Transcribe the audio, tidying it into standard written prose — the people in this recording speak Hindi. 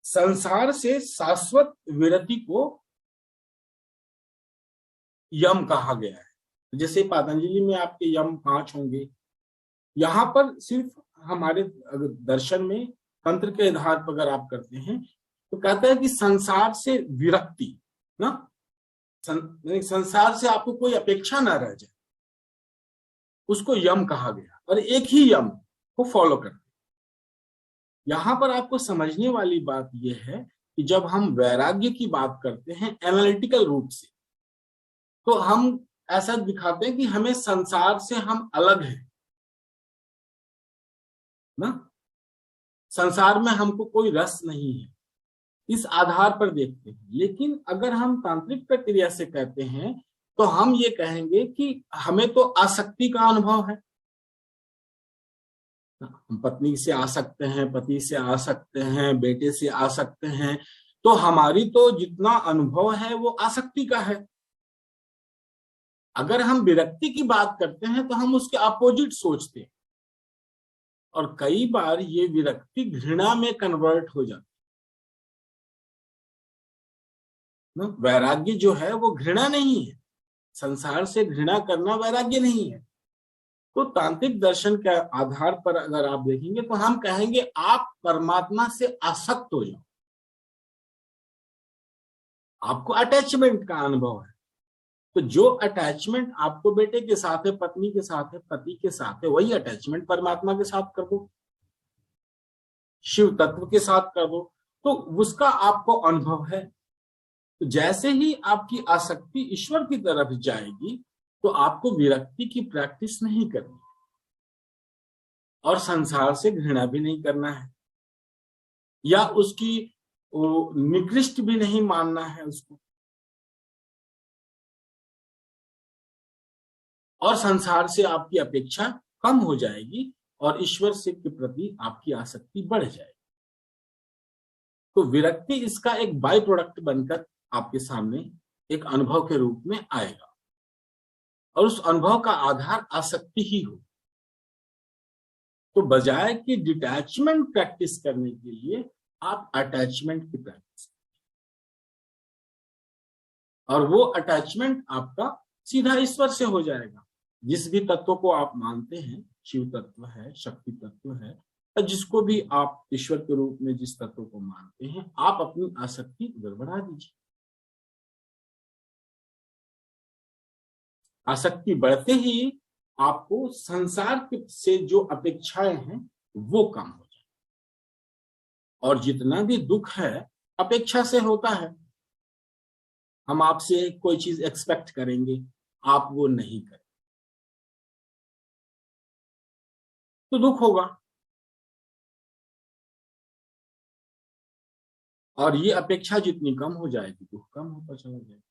संसार से शाश्वत विरति को यम कहा गया है। जैसे पतंजलि में आपके यम 5 होंगे, यहां पर सिर्फ हमारे दर्शन में तंत्र के आधार पर अगर आप करते हैं तो कहता है कि संसार से विरक्ति ना, संसार से आपको कोई अपेक्षा ना रह जाए, उसको यम कहा गया, और एक ही यम को फॉलो करते। यहां पर आपको समझने वाली बात यह है कि जब हम वैराग्य की बात करते हैं एनालिटिकल रूप से, तो हम ऐसा दिखाते हैं कि हमें संसार से हम अलग हैं ना, संसार में हमको कोई रस नहीं है, इस आधार पर देखते हैं। लेकिन अगर हम तांत्रिक प्रक्रिया से कहते हैं तो हम ये कहेंगे कि हमें तो आसक्ति का अनुभव है, हम पत्नी से आ सकते हैं, पति से आ सकते हैं, बेटे से आ सकते हैं, तो हमारी तो जितना अनुभव है वो आसक्ति का है। अगर हम विरक्ति की बात करते हैं तो हम उसके अपोजिट सोचते हैं, और कई बार ये विरक्ति घृणा में कन्वर्ट हो जाती है। वैराग्य जो है वो घृणा नहीं है, संसार से घृणा करना वैराग्य नहीं है। तो तांत्रिक दर्शन के आधार पर अगर आप देखेंगे तो हम कहेंगे आप परमात्मा से आसक्त हो जाओ, आपको अटैचमेंट का अनुभव है। तो जो अटैचमेंट आपको बेटे के साथ है, पत्नी के साथ है, पति के साथ है, वही अटैचमेंट परमात्मा के साथ कर दो, शिव तत्व के साथ कर दो, तो उसका आपको अनुभव है। तो जैसे ही आपकी आसक्ति ईश्वर की तरफ जाएगी तो आपको विरक्ति की प्रैक्टिस नहीं करनी और संसार से घृणा भी नहीं करना है, या उसकी निकृष्ट भी नहीं मानना है उसको, और संसार से आपकी अपेक्षा कम हो जाएगी और ईश्वर से के प्रति आपकी आसक्ति बढ़ जाएगी। तो विरक्ति इसका एक बाय प्रोडक्ट बनकर आपके सामने एक अनुभव के रूप में आएगा, और उस अनुभव का आधार आसक्ति ही हो। तो बजाय कि डिटैचमेंट प्रैक्टिस करने के लिए आप अटैचमेंट की प्रैक्टिस, और वो अटैचमेंट आपका सीधा ईश्वर से हो जाएगा। जिस भी तत्व को आप मानते हैं, शिव तत्व है, शक्ति तत्व है, या जिसको भी आप ईश्वर के रूप में जिस तत्व को मानते हैं, आप अपनी आसक्ति गड़बड़ा दीजिए। आसक्ति बढ़ते ही आपको संसार से जो अपेक्षाएं हैं वो कम हो जाए, और जितना भी दुख है अपेक्षा से होता है। हम आपसे कोई चीज एक्सपेक्ट करेंगे, आप वो नहीं करें तो दुख होगा, और ये अपेक्षा जितनी कम हो जाएगी दुख कम होता चला जाएगा।